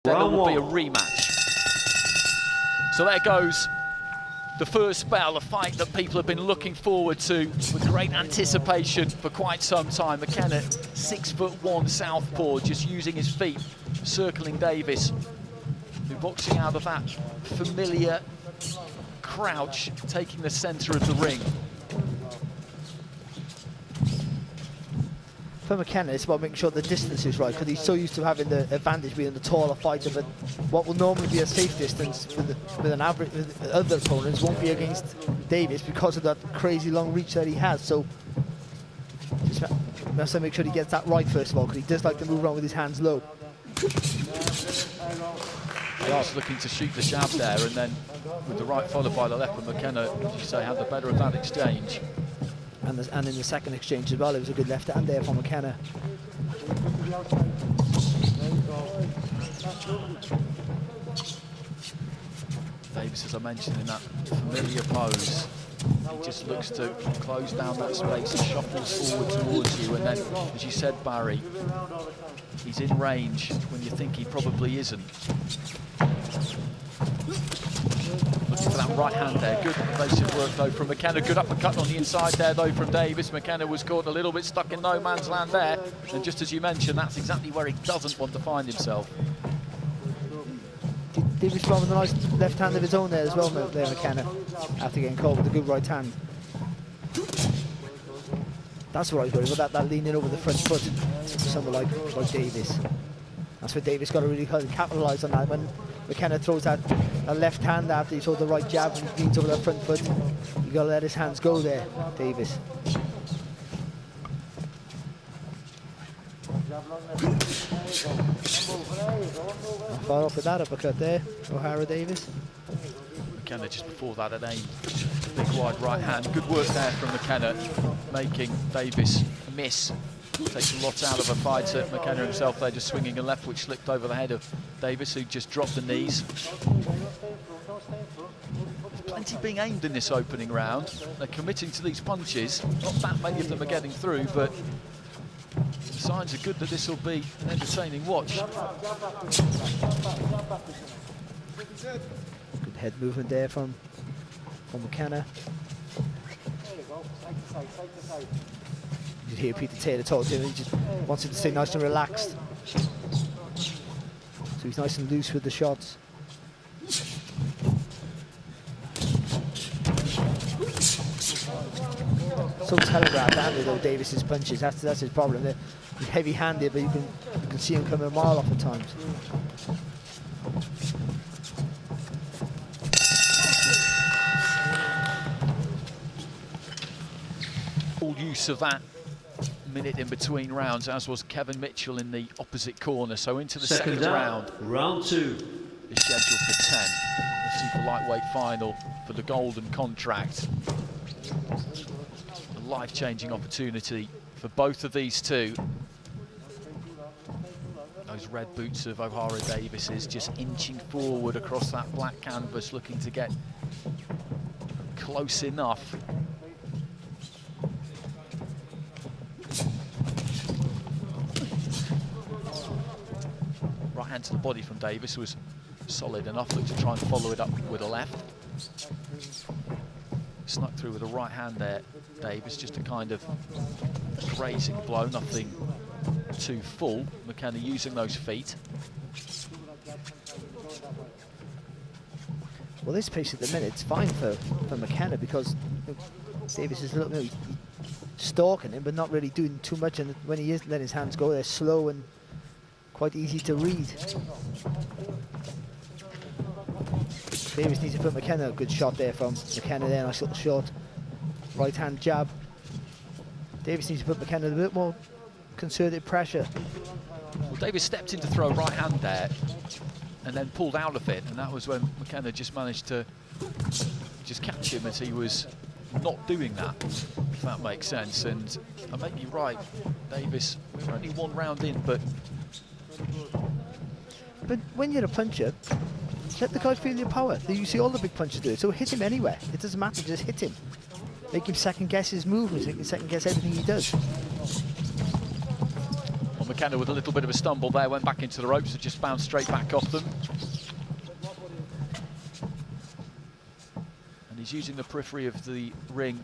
then there will be a rematch. So there goes the first spell, a fight that people have been looking forward to with great anticipation for quite some time. McKenna, 6'1" southpaw, just using his feet, circling Davies, who boxing out of that familiar crouch, taking the centre of the ring. For McKenna, it's about making sure the distance is right, because he's so used to having the advantage being the taller fighter, but what will normally be a safe distance with an average with other opponents won't be against Davies because of that crazy long reach that he has. So just has to make sure he gets that right first of all, because he does like to move around with his hands low. Davies looking to shoot the jab there, and then with the right followed by the left, but McKenna, as you say, had the better of that exchange. And in the second exchange as well, it was a good left hand there from McKenna. Davies, as I mentioned, in that familiar pose, he just looks to close down that space and shuffles forward towards you, and then, as you said, Barry, he's in range when you think he probably isn't. Looking for that right hand there. Good evasive work though from McKenna. Good uppercut on the inside there though from Davies. McKenna was caught a little bit stuck in no man's land there, and just as you mentioned, that's exactly where he doesn't want to find himself. Davies with a nice left hand of his own there as well, there McKenna, after getting caught with a good right hand. That's what I was worried about, that leaning over the front foot to someone like Davies. That's where Davies got to really capitalise on that. When McKenna throws that left hand after he throws the right jab and leans over that front foot, you got to let his hands go there, Davies. Far off with that uppercut there, Ohara Davies. McKenna just before that had aimed a big wide right hand. Good work there from McKenna, making Davies miss. Takes a lot out of a fighter. McKenna himself there just swinging a left which slipped over the head of Davies, who just dropped the knees. There's plenty being aimed in this opening round. They're committing to these punches. Not that many of them are getting through, but the signs are good that this will be an entertaining watch. Good head movement there from McKenna. You hear Peter Taylor talk to him, he just wants him to stay nice and relaxed. So he's nice and loose with the shots. So telegraphed-handed though, Davies's punches, that's his problem. They're heavy-handed, but you can see him coming a mile off at times. All use of that minute in between rounds, as was Kevin Mitchell in the opposite corner. So into the second round. Round 2 is scheduled for 10. The super lightweight final for the golden contract. A life-changing opportunity for both of these two. Those red boots of Ohara Davies is just inching forward across that black canvas, looking to get close enough. Right hand to the body from Davies was solid enough. Looked to try and follow it up with a left. Snuck through with a right hand there, Davies, just a kind of grazing blow, nothing too full. McKenna using those feet. Well, this pace at the minute, it's fine for McKenna, because Davies is a little bit stalking him, but not really doing too much, and when he is letting his hands go, they're slow and quite easy to read. Davies needs to put McKenna a good shot there from McKenna there, nice little short right hand jab. Davies needs to put McKenna a bit more concerted pressure. Well, Davies stepped in to throw a right hand there and then pulled out of it, and that was when McKenna just managed to just catch him as he was not doing that, if that makes sense. And I may be right, Davies, we're only one round in, but when you're a puncher, let the guy feel your power. You see all the big punchers do it, so hit him anywhere. It doesn't matter, just hit him. Make him second guess his movements, make him second guess everything he does. Well, McKenna with a little bit of a stumble there, went back into the ropes, and just bounced straight back off them. And he's using the periphery of the ring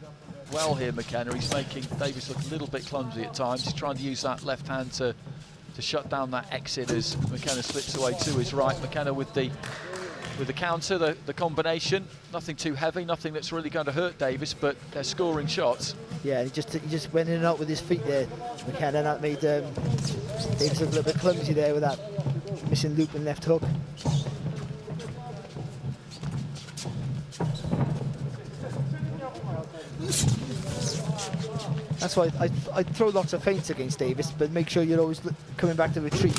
well here, McKenna. He's making Davies look a little bit clumsy at times. He's trying to use that left hand to shut down that exit as McKenna slips away to his right. McKenna with the counter, the combination. Nothing too heavy, nothing that's really going to hurt Davies, but they're scoring shots. Yeah, he just went in and out with his feet there, McKenna, and that made Davies look a little bit clumsy there with that missing loop and left hook. That's why I throw lots of feints against Davies, but make sure you're always coming back to retreat.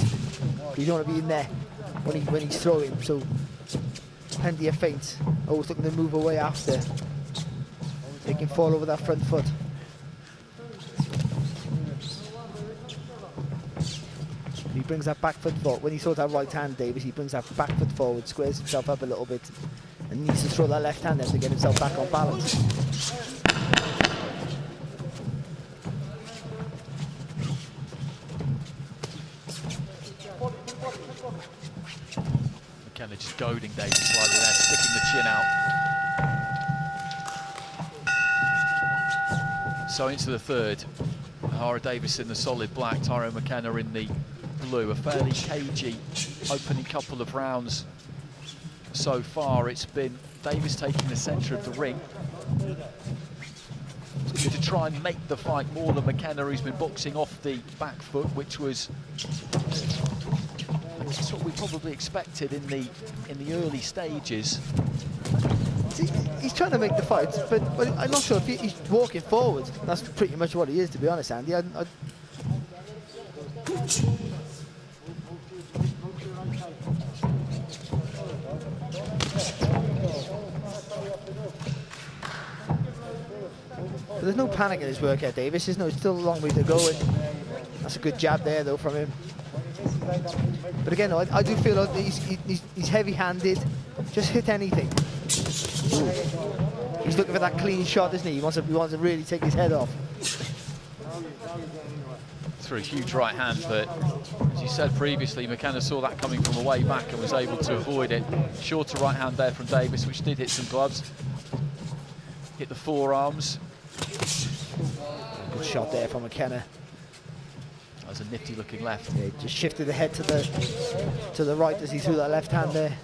You don't want to be in there when he's throwing, so plenty of feints. Always looking to move away after. Make him fall over that front foot. He brings that back foot forward. When he throws that right hand, Davies, he brings that back foot forward, squares himself up a little bit, and needs to throw that left hand then to get himself back on balance. McKenna just goading Davies slightly there, sticking the chin out. So into the third, Ohara Davies in the solid black, Tyrone McKenna in the blue. A fairly cagey opening couple of rounds so far. It's been Davies taking the centre of the ring to try and make the fight more than McKenna, who's been boxing off the back foot, which was that's what we probably expected in the early stages. He's trying to make the fight, but I'm not sure if he's walking forward. That's pretty much what he is, to be honest, Andy. But there's no panic in his work here, Davies. There's still a long way to go, and that's a good jab there, though, from him. But again, I do feel like he's heavy-handed. Just hit anything. Ooh. He's looking for that clean shot, isn't he? He wants to really take his head off. Through a huge right hand, but as you said previously, McKenna saw that coming from a way back and was able to avoid it. Shorter right hand there from Davies, which did hit some gloves. Hit the forearms. Good shot there from McKenna. That was a nifty looking left. Yeah, just shifted the head to the right as he threw that left hand there.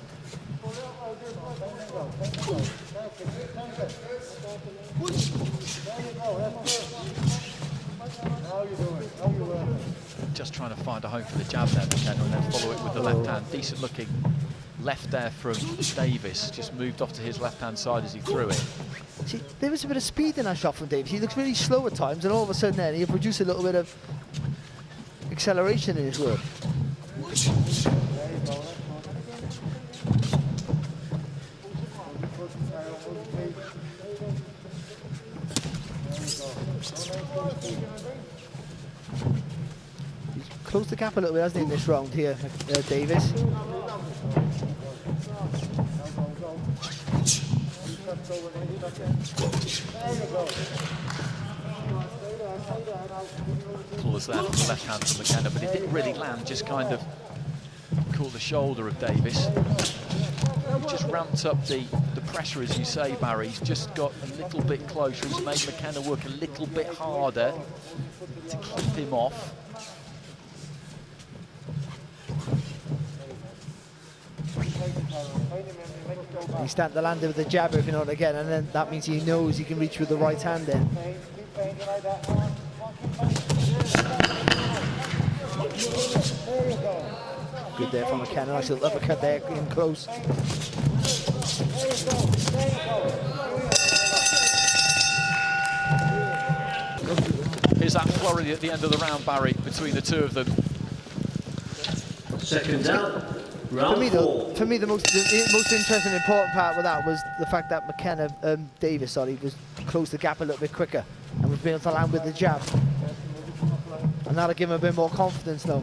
Just trying to find a home for the jab there, McKenna, and then follow it with the left hand. Decent looking left there from Davies. Just moved off to his left hand side as he threw it. See, there was a bit of speed in that shot from Davies. He looks really slow at times, and all of a sudden then he'll produce a little bit of acceleration in his work. He's closed the gap a little bit, hasn't he, in this round here, Davies? Applause there from the left hand from McKenna, but it didn't really land, just kind of caught the shoulder of Davies. He just ramped up the pressure, as you say, Barry. He's just got a little bit closer. He's made McKenna work a little bit harder to keep him off. He's starting to land it with the jab every now and again, and then that means he knows he can reach with the right hand then. Good there from McKenna. Nice little uppercut there, in close. Here's that flurry at the end of the round, Barry, between the two of them. Seconds out. For me, the most interesting and important part with that was the fact that Davies was closed the gap a little bit quicker and was able to land with the jab. And that'll give him a bit more confidence now.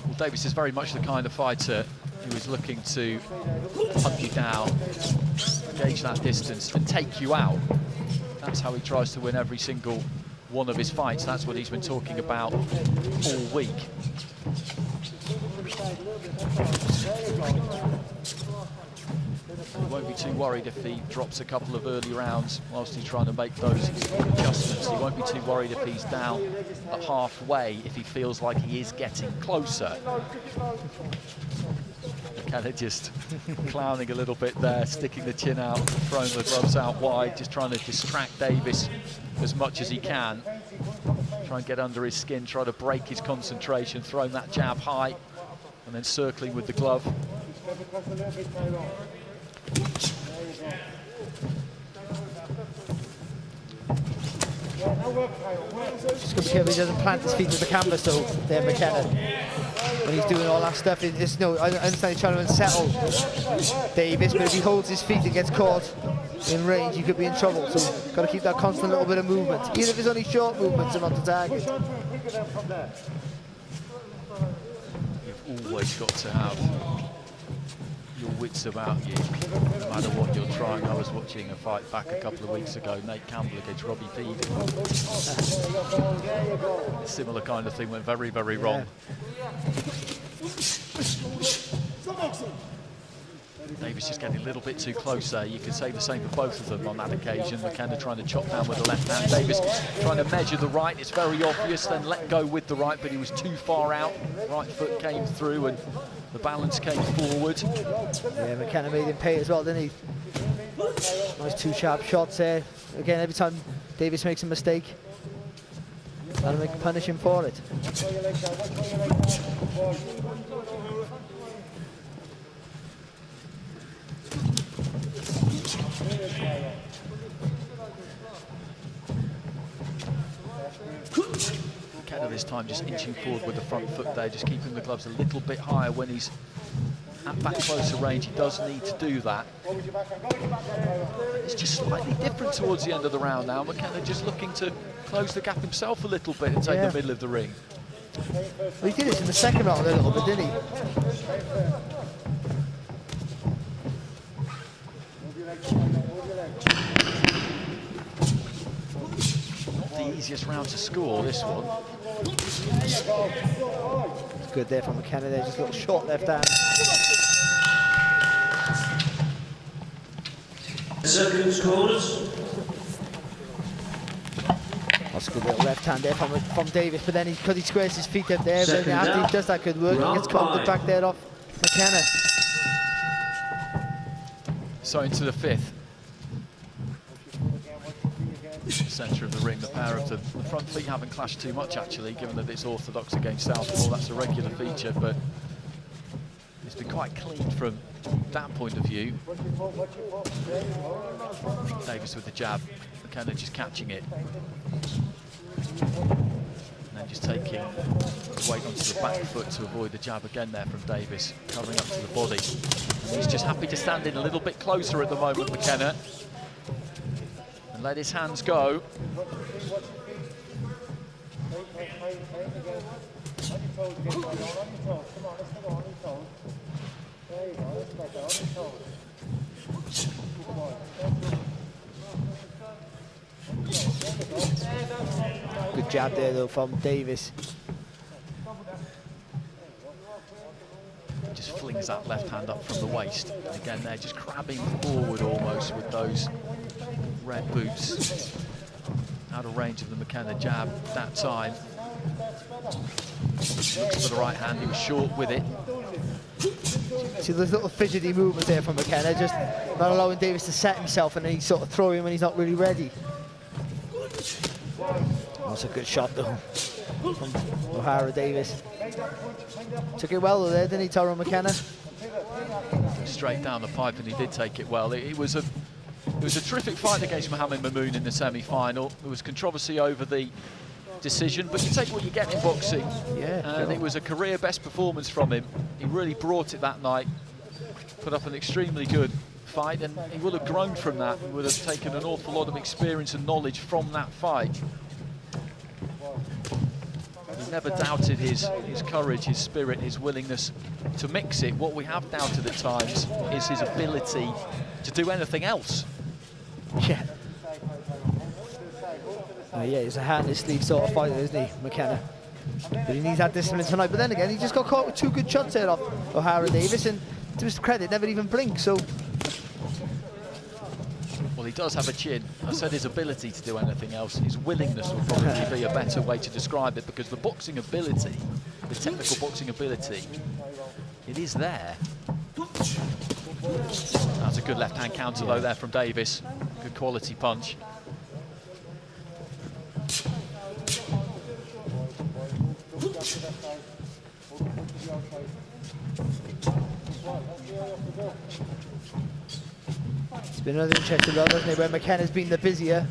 Well, Davies is very much the kind of fighter who is looking to hunt you down, gauge that distance and take you out. That's how he tries to win every single one of his fights. That's what he's been talking about all week. He won't be too worried if he drops a couple of early rounds whilst he's trying to make those adjustments. He won't be too worried if he's down at halfway, if he feels like he is getting closer. McKenna just clowning a little bit there, sticking the chin out, throwing the gloves out wide, just trying to distract Davies as much as he can. Try and get under his skin, try to break his concentration, throwing that jab high, and then circling with the glove. Just got to be careful he doesn't plant his feet to the canvas though, there McKenna. When he's doing all that stuff, it's no, I understand he's trying to unsettle Davies, but if he holds his feet and gets caught in range, he could be in trouble. So got to keep that constant little bit of movement, even if it's only short movements and not the target. You've always got to have your wits about you, no matter what you're trying. I was watching a fight back a couple of weeks ago, Nate Campbell against Robbie Peed. Similar kind of thing went very, very wrong. Davies just getting a little bit too close there. You could say the same for both of them on that occasion. McKenna trying to chop down with the left hand. Davies trying to measure the right. It's very obvious, then let go with the right, but he was too far out. Right foot came through and the balance came forward. Yeah, McKenna made him pay as well, didn't he? Nice two sharp shots there. Again, every time Davies makes a mistake, that'll punish him for it. McKenna this time just inching forward with the front foot there, just keeping the gloves a little bit higher when he's at that closer range. He does need to do that. It's just slightly different towards the end of the round now. McKenna just looking to close the gap himself a little bit and take the middle of the ring. Well, he did this in the second round a little bit, didn't he? Not the easiest round to score, this one. It's good there from McKenna there, just a little short left hand. Seconds, corners. That's a good little left hand there from Davies, but then because he squares his feet up there, but after he does that good work, he gets countered back there off McKenna. So into the fifth. Centre of the ring, the pair of the front feet haven't clashed too much actually, given that it's orthodox against southpaw. That's a regular feature, but it's been quite clean from that point of view. Davies with the jab, McKenna just catching it. And then just taking the weight onto the back foot to avoid the jab again there from Davies, covering up to the body. And he's just happy to stand in a little bit closer at the moment, McKenna, and let his hands go. Good jab there though from Davies. Just flings that left hand up from the waist. And again, they're just crabbing forward almost with those red boots. Out of range of the McKenna jab that time. Looks for the right hand, he was short with it. See those little fidgety movements there from McKenna, just not allowing Davies to set himself and then he sort of throw him when he's not really ready. That's a good shot though from Ohara Davies. Took it well though there, didn't he, Tyrone McKenna? Straight down the pipe, and he did take it well. It was a terrific fight against Mohamed Mamoun in the semi-final. There was controversy over the decision, but you take what you get in boxing. Yeah, and it was a career best performance from him. He really brought it that night, put up an extremely good fight, and he would have grown from that. He would have taken an awful lot of experience and knowledge from that fight. He's never doubted his courage, his spirit, his willingness to mix it. What we have doubted at times is his ability to do anything else. Yeah. Yeah, he's a hand in his sleeve sort of fighter, isn't he, McKenna? But he needs that discipline tonight. But then again, he just got caught with 2 good shots there off Ohara Davies, and to his credit, never even blinked. So, well, he does have a chin. I said his ability to do anything else. His willingness would probably be a better way to describe it, because the boxing ability, the technical boxing ability, it is there. That's a good left-hand counter though there from Davies. Good quality punch. it's been another interesting run, hasn't it, where McKenna's been the busier,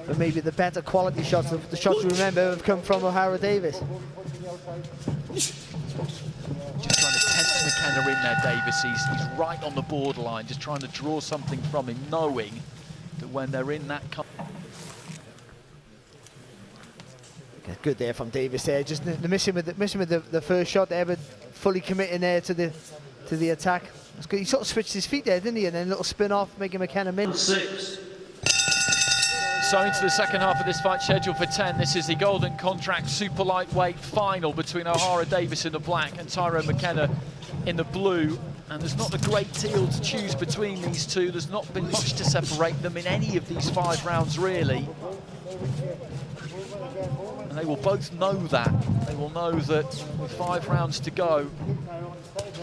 but maybe the better quality shots, the shots we remember have come from Ohara Davies. Just trying to tense McKenna in there, Davies. He's right on the borderline, just trying to draw something from him, knowing that when they're in that... Good there from Davies there, just missing with the first shot there, but fully committing there to the attack. That's good. He sort of switched his feet there, didn't he? And then a little spin off, making McKenna min. 6. So into the second half of this fight, scheduled for 10. This is the Golden Contract super lightweight final between Ohara Davies in the black and Tyrone McKenna in the blue. And there's not a great deal to choose between these two. There's not been much to separate them in any of these 5 rounds, really. And they will both know that. They will know that with 5 rounds to go,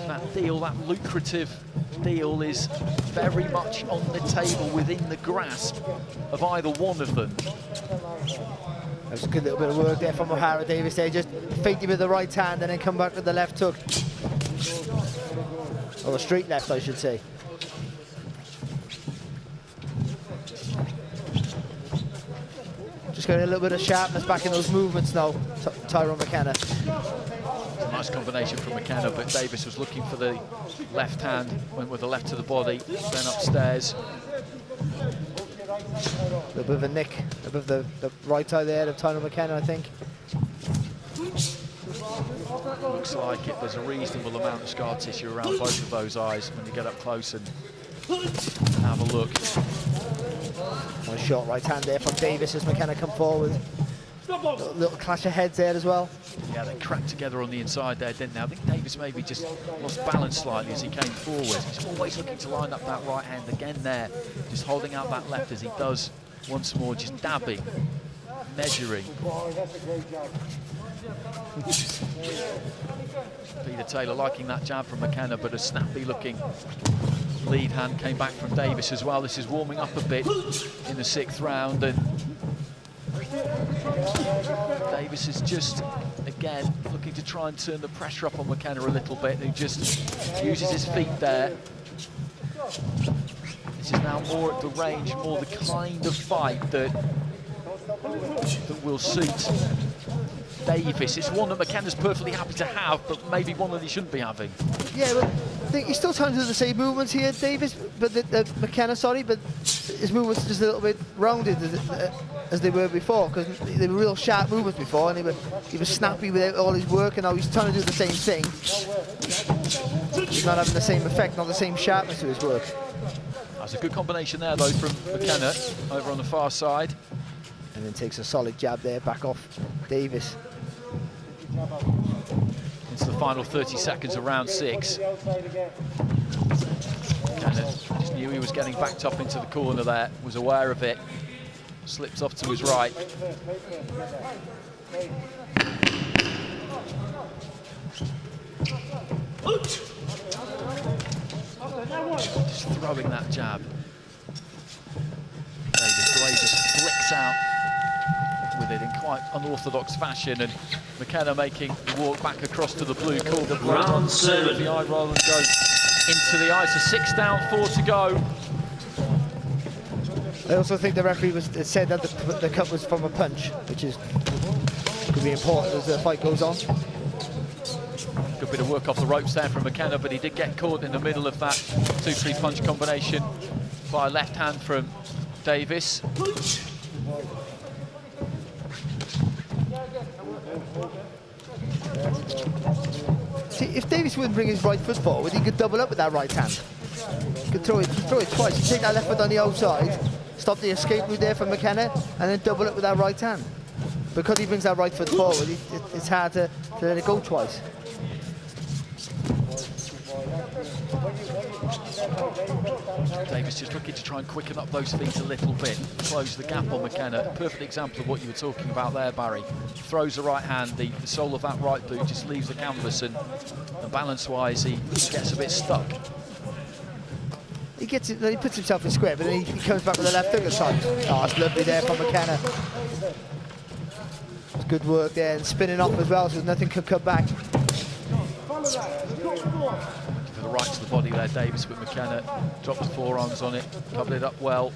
that deal, that lucrative deal, is very much on the table, within the grasp of either one of them. That was a good little bit of work there from Ohara Davies there, just feinted with the right hand and then come back with the left hook. Or the straight left, I should say. Just got a little bit of sharpness back in those movements now, Tyrone McKenna. Nice combination from McKenna, but Davies was looking for the left hand, went with the left to the body, then upstairs. A little bit of a nick above the right eye there of Tyrone McKenna, I think. Looks like there's a reasonable amount of scar tissue around both of those eyes when you get up close and have a look. Nice short right hand there from Davies as McKenna come forward. Little clash of heads there as well. Yeah, they cracked together on the inside there, didn't they? I think Davies maybe just lost balance slightly as he came forward. He's always looking to line up that right hand again there, just holding out that left as he does once more, just dabbing, measuring. Peter Taylor liking that jab from McKenna, but a snappy looking lead hand came back from Davies as well. This is warming up a bit in the 6th round, and Davies is just, again, looking to try and turn the pressure up on McKenna a little bit, who just uses his feet there. This is now more at the range, more the kind of fight that will suit Davies. It's one that McKenna's perfectly happy to have, but maybe one that he shouldn't be having. Yeah, but I think he's still trying to do the same movements here, Davies, but McKenna, sorry, but his movements are just a little bit rounded as they were before, because they were real sharp movements before, and he was snappy with all his work, and now he's trying to do the same thing. He's not having the same effect, not the same sharpness to his work. That's a good combination there, though, from McKenna over on the far side. And then takes a solid jab there, back off Davies. Into the final 30 seconds of round 6. McKenna just knew he was getting backed up into the corner there, was aware of it, slips off to his right. Just throwing that jab. Davies, the way he just flicks out with it in quite unorthodox fashion, and McKenna making the walk back across to the blue corner. Round 7. The eye rather than go into the eye. So 6 down, 4 to go. I also think the referee said that the cut was from a punch, which could be important as the fight goes on. Good bit of work off the ropes there from McKenna, but he did get caught in the middle of that 2-3 punch combination by a left hand from Davies. See, if Davies wouldn't bring his right foot forward, he could double up with that right hand. He could throw it twice. He'd take that left foot on the outside, stop the escape route there from McKenna, and then double it with that right hand. Because he brings that right foot forward, it's hard to let it go twice. Davies just looking to try and quicken up those feet a little bit, close the gap on McKenna. Perfect example of what you were talking about there, Barry. Throws the right hand, the sole of that right boot just leaves the canvas, and balance-wise he gets a bit stuck. He puts himself in square, but then he comes back with the left hook at times. Oh, it's lovely there from McKenna. It's good work there, and spinning off as well, so nothing could come back. To the right to the body there, Davies, with McKenna drops forearms on it, covered it up well.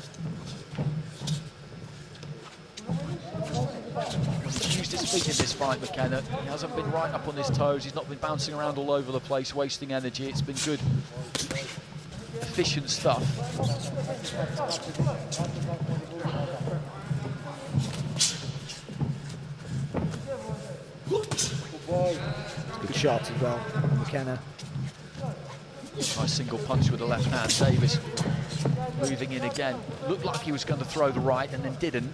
He's used his feet in this fight, McKenna. He hasn't been right up on his toes. He's not been bouncing around all over the place, wasting energy. It's been good, efficient stuff. Good shots as well, McKenna. Nice single punch with the left hand. Davies moving in again. Looked like he was going to throw the right and then didn't.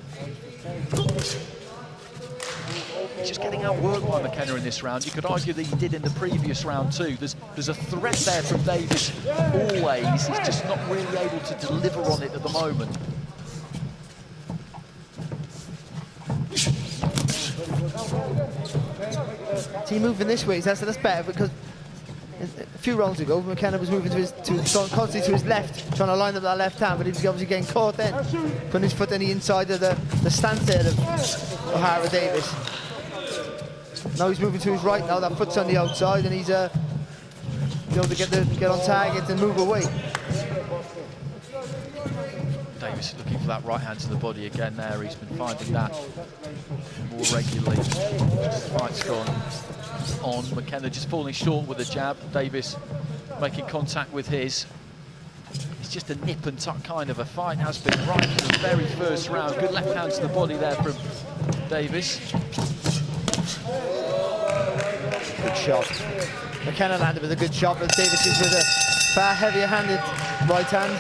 He's just getting outworked by McKenna in this round. You could argue that he did in the previous round too. There's a threat there from Davies always. He's just not really able to deliver on it at the moment. See, moving this way, that's better, because a few rounds ago, McKenna was moving constantly to his left, trying to line up that left hand, but he was obviously getting caught then, putting his foot on the inside of the stance there of Ohara Davies. Now he's moving to his right, now that foot's on the outside, and he's able to get on target and move away. Davies looking for that right hand to the body again there. He's been finding that more regularly. The fight's gone on. McKenna just falling short with a jab. Davies making contact with his. It's just a nip and tuck kind of a fight. Has been right from the very first round. Good left hand to the body there from Davies. Good shot. McKenna landed with a good shot, but Davies is with a far heavier handed right hand.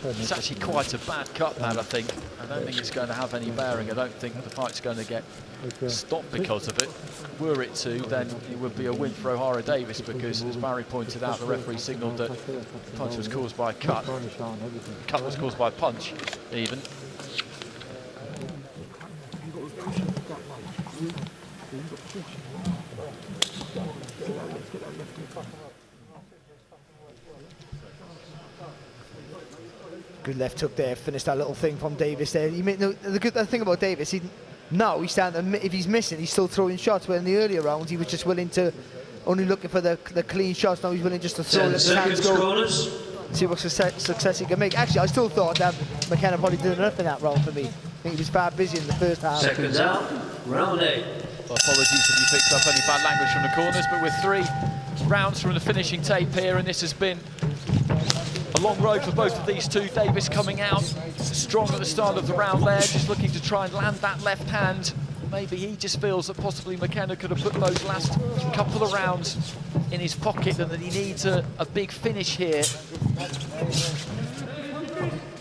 It's actually quite a bad cut, that, I think. I don't think it's going to have any bearing. I don't think the fight's going to get stopped because of it. Were it to, then it would be a win for Ohara Davies, because, as Barry pointed out, the referee signalled that the punch was caused by a cut. The cut was caused by a punch, even. Good left hook there, finished that little thing from Davies there. The good thing about Davies, now he's standing, if he's missing, he's still throwing shots, where in the earlier rounds he was just willing to, only looking for the clean shots. Now he's willing just to throw, let the hands go, see what success he can make. Actually, I still thought that McKenna probably did enough in that round for me. I think he was far busy in the first half. Seconds out, round 8. Well, apologies if you picked up any bad language from the corners, but we're 3 rounds from the finishing tape here, and this has been a long road for both of these two. Davies coming out strong at the start of the round there, just looking to try and land that left hand. Maybe he just feels that possibly McKenna could have put those last couple of rounds in his pocket, and that he needs a big finish here.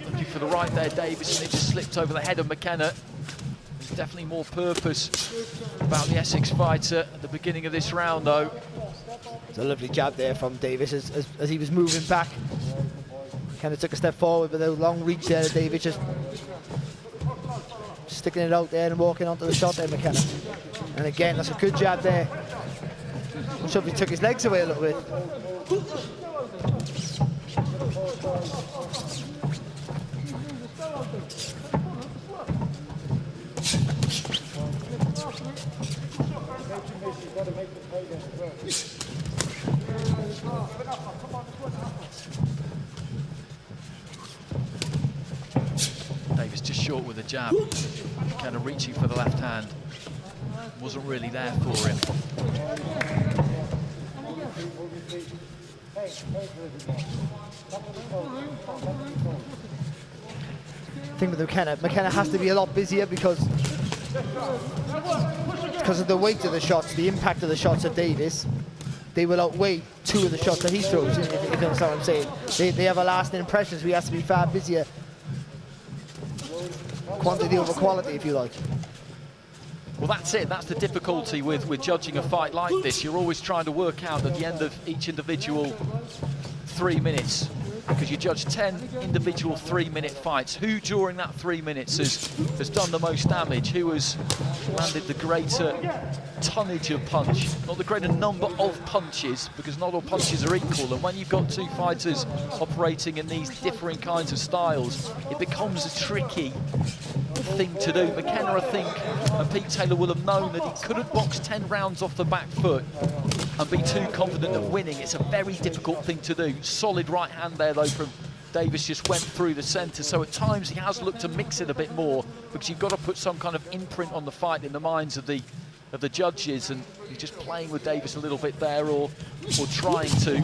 Looking for the right there, Davies, and it just slipped over the head of McKenna. There's definitely more purpose about the Essex fighter at the beginning of this round, though. It's a lovely jab there from Davies as he was moving back. Kind of took a step forward with a long reach there. Davies just sticking it out there and walking onto the shot there, McKenna. And again, that's a good jab there. I'm sure if he took his legs away a little bit. Davies just short with a jab, kind of reaching for the left hand. Wasn't really there for him. I think with McKenna has to be a lot busier because of the weight of the shots, the impact of the shots of Davies. they will outweigh 2 of the shots that he throws, if you understand what I'm saying. They have a lasting impression, so he has to be far busier. Quantity over quality, if you like. Well, that's it. That's the difficulty with judging a fight like this. You're always trying to work out at the end of each individual 3 minutes, because you judge 10 individual 3-minute fights. Who during that 3 minutes has done the most damage? Who has landed the greater tonnage of punch? Not the greater number of punches, because not all punches are equal. And when you've got 2 fighters operating in these differing kinds of styles, it becomes a tricky thing to do. McKenna, I think, and Pete Taylor will have known that he could have boxed 10 rounds off the back foot and be too confident of winning. It's a very difficult thing to do. Solid right hand there, though, from Davies, just went through the centre. So at times he has looked to mix it a bit more, because you've got to put some kind of imprint on the fight in the minds of the judges, and he's just playing with Davies a little bit there, or trying to.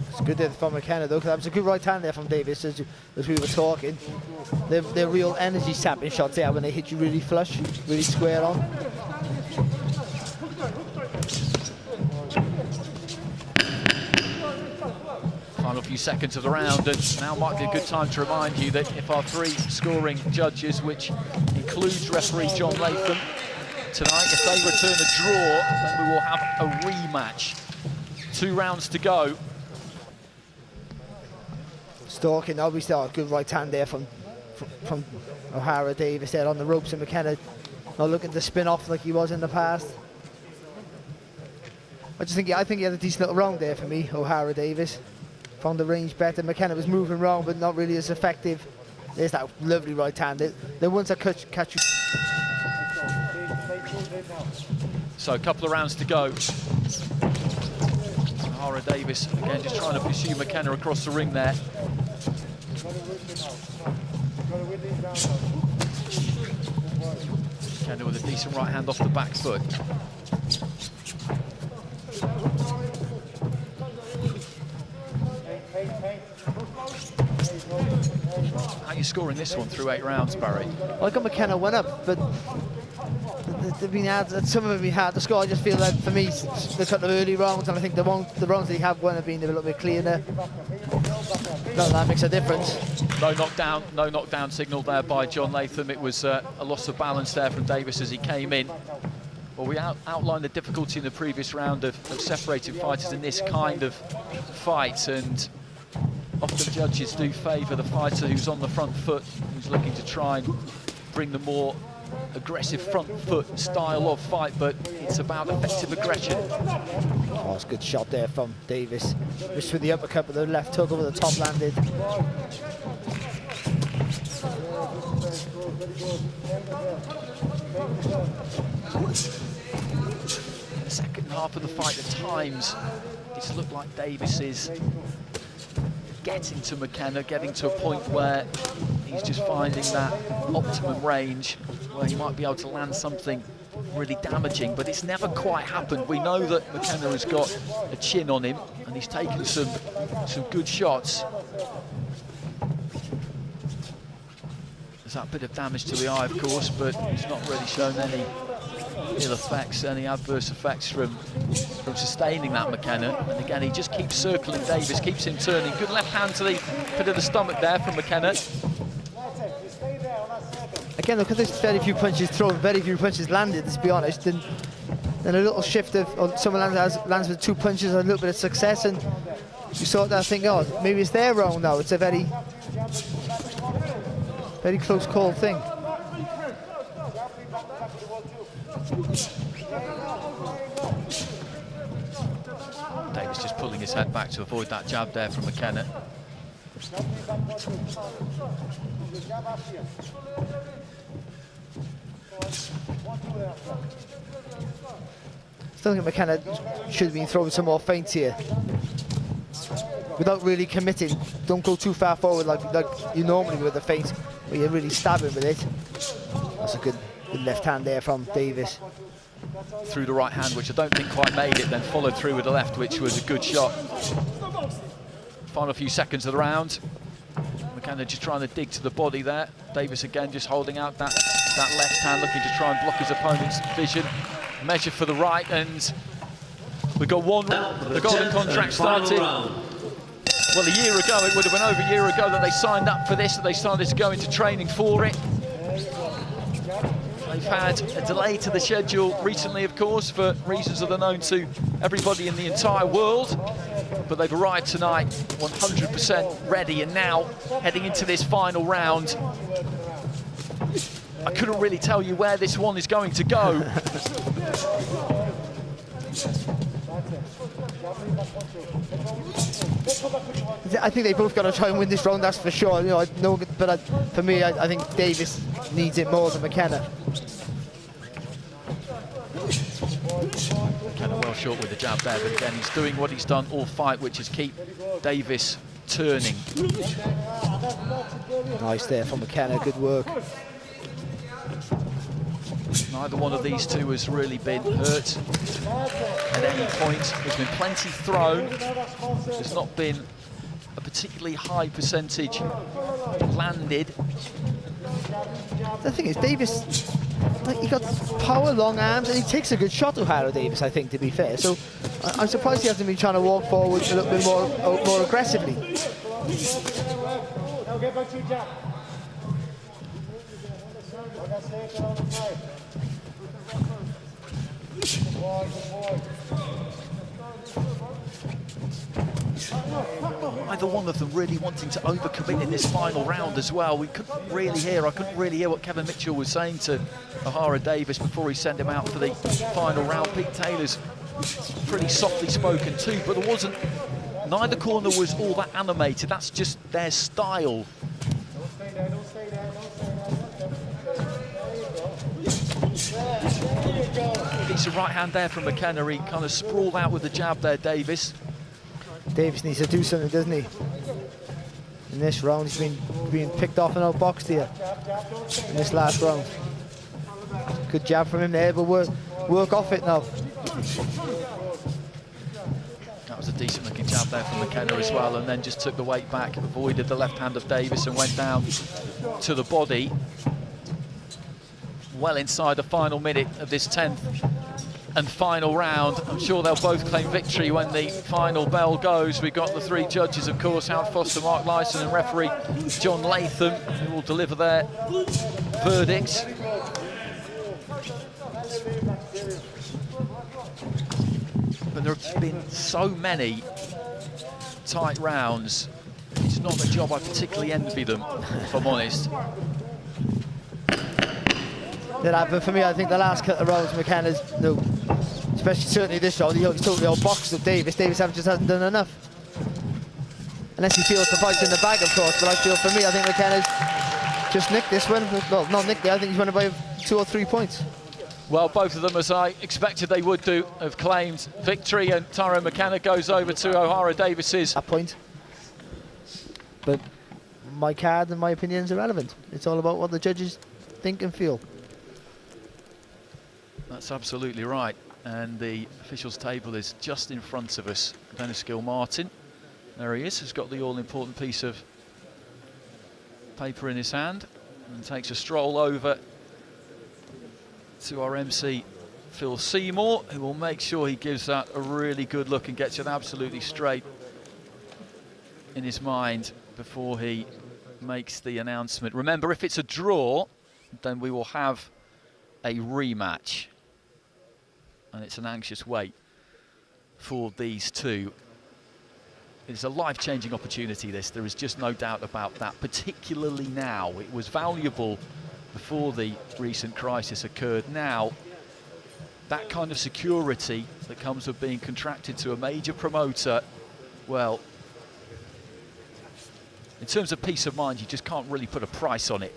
It's good there from McKenna, though, because that was a good right hand there from Davies, as we were talking. They're real energy sapping shots there when they hit you really flush, really square on. Final few seconds of the round, and now might be a good time to remind you that if our 3 scoring judges, which includes referee John Latham tonight, if they return a draw, then we will have a rematch. 2 rounds to go. Stalking, obviously, a good right hand there from Ohara Davies there on the ropes, and McKenna not looking to spin off like he was in the past. I think he had a decent little round there for me, Ohara Davies. Found the range better. McKenna was moving wrong, but not really as effective. There's that lovely right hand. The ones that catch you. So a couple of rounds to go. Ohara Davies again just trying to pursue McKenna across the ring there. McKenna with a decent right hand off the back foot. How are you scoring this one through 8 rounds, Barry? I got McKenna went up, but they've been hard, some of them have been hard to score. I just feel that for me, they cut the early rounds, and I think the rounds that he have won have been a little bit cleaner. That makes a difference. No knockdown signal there by John Latham. It was a loss of balance there from Davies as he came in. Well, we outlined the difficulty in the previous round of separating fighters in this kind of fight, and often judges do favour the fighter who's on the front foot, who's looking to try and bring the more aggressive front foot style of fight, but it's about effective aggression. Oh, it's a good shot there from Davies. Just with the uppercut, but the left hook over the top landed. In the second half of the fight, at times, it's looked like Davies is getting to McKenna, getting to a point where he's just finding that optimum range where he might be able to land something really damaging, but it's never quite happened. We know that McKenna has got a chin on him, and he's taken some good shots. There's that bit of damage to the eye, of course, but he's not really shown any ill effects, any adverse effects from sustaining that, McKenna. And again, he just keeps circling Davies, keeps him turning. Good left hand to the pit of the stomach there from McKenna. Again, look at this, very few punches thrown, very few punches landed, let's be honest. And then a little shift of someone lands with 2 punches, a little bit of success, and you sort that thing, oh, maybe it's their round now. It's a very close call thing. Davies just pulling his head back to avoid that jab there from McKenna. Still think McKenna should have been throwing some more feints here, without really committing. Don't go too far forward like you normally with the feint, where you're really stabbing with it. That's a good left hand there from Davies. Through the right hand, which I don't think quite made it, then followed through with the left, which was a good shot. Final few seconds of the round. McKenna just trying to dig to the body there. Davies again just holding out that left hand, looking to try and block his opponent's vision. Measure for the right, and We've got one, the golden contract started. Well, a year ago, it would have been over a year ago that they signed up for this, that they started to go into training for it. They've had a delay to the schedule recently, of course, for reasons that are known to everybody in the entire world. But they've arrived tonight 100% ready, and now heading into this final round. I couldn't really tell you where this one is going to go. I think they both got to try and win this round, that's for sure. You know, for me, I think Davies needs it more than McKenna. McKenna well short with the jab there, but again, he's doing what he's done all fight, which is keep Davies turning. Nice there from McKenna, good work. Neither one of these two has really been hurt at any point. There's been plenty thrown. There's not been a particularly high percentage landed. The thing is, Davies, like, he got power, long arms, and he takes a good shot to Ohara Davies, I think, to be fair. So I'm surprised he hasn't been trying to walk forward a little bit more aggressively. Either one of them really wanting to overcommit in this final round as well. I couldn't really hear what Kevin Mitchell was saying to Ohara Davies before he sent him out for the final round. Pete Taylor's pretty softly spoken too, but neither corner was all that animated. That's just their style. Piece of right hand there from McKenna. He kind of sprawled out with the jab there, Davies. Davies needs to do something, doesn't he? In this round, he's been being picked off and outboxed here in this last round. Good jab from him there, but work off it now. That was a decent looking jab there from McKenna as well, and then just took the weight back, avoided the left hand of Davies and went down to the body. Well inside the final minute of this 10th and final round. I'm sure they'll both claim victory when the final bell goes. We've got the three judges, of course, Howard Foster, Mark Lyson and referee John Latham, who will deliver their verdicts. But there have been so many tight rounds. It's not a job I particularly envy them, if I'm honest. But for me, I think the last cut of rounds, McKenna's, no, especially certainly this round, he's totally outboxed of Davies. Davies just hasn't done enough. Unless he feels the fight's in the bag, of course, but I feel for me, I think McKenna's just nicked this one. Well, not nicked it, I think he's won it by 2 or 3 points. Well, both of them, as I expected they would do, have claimed victory, and Tyrone McKenna goes over to Ohara Davies's. That point. But my card and my opinions are irrelevant. It's all about what the judges think and feel. That's absolutely right, and the officials' table is just in front of us. Dennis Gill-Martin, there he is, has got the all-important piece of paper in his hand and takes a stroll over to our MC Phil Seymour, who will make sure he gives that a really good look and gets it absolutely straight in his mind before he makes the announcement. Remember, if it's a draw, then we will have a rematch. And it's an anxious wait for these two. It's a life-changing opportunity, this. There is just no doubt about that, particularly now. It was valuable before the recent crisis occurred. Now, that kind of security that comes with being contracted to a major promoter, well, in terms of peace of mind, you just can't really put a price on it.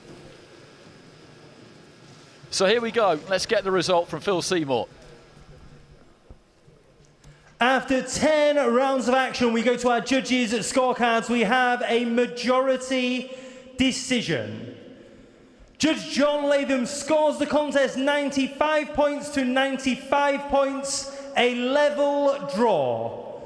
So here we go. Let's get the result from Phil Seymour. After 10 rounds of action, we go to our judges' scorecards. We have a majority decision. Judge John Latham scores the contest 95 points to 95 points, a level draw.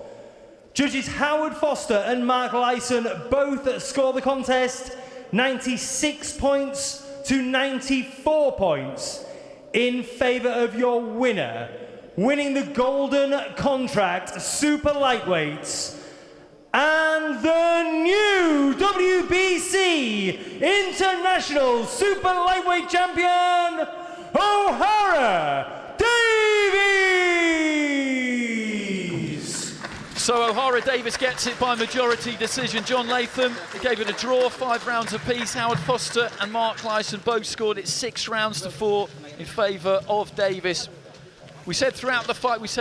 Judges Howard Foster and Mark Lyson both score the contest 96 points to 94 points in favour of your winner, winning the Golden Contract Super Lightweights, and the new WBC International Super Lightweight Champion, Ohara Davies! So Ohara Davies gets it by majority decision. John Latham gave it a draw, 5 rounds apiece. Howard Foster and Mark Lyson both scored it 6 rounds to 4 in favour of Davies. We said throughout the fight, we said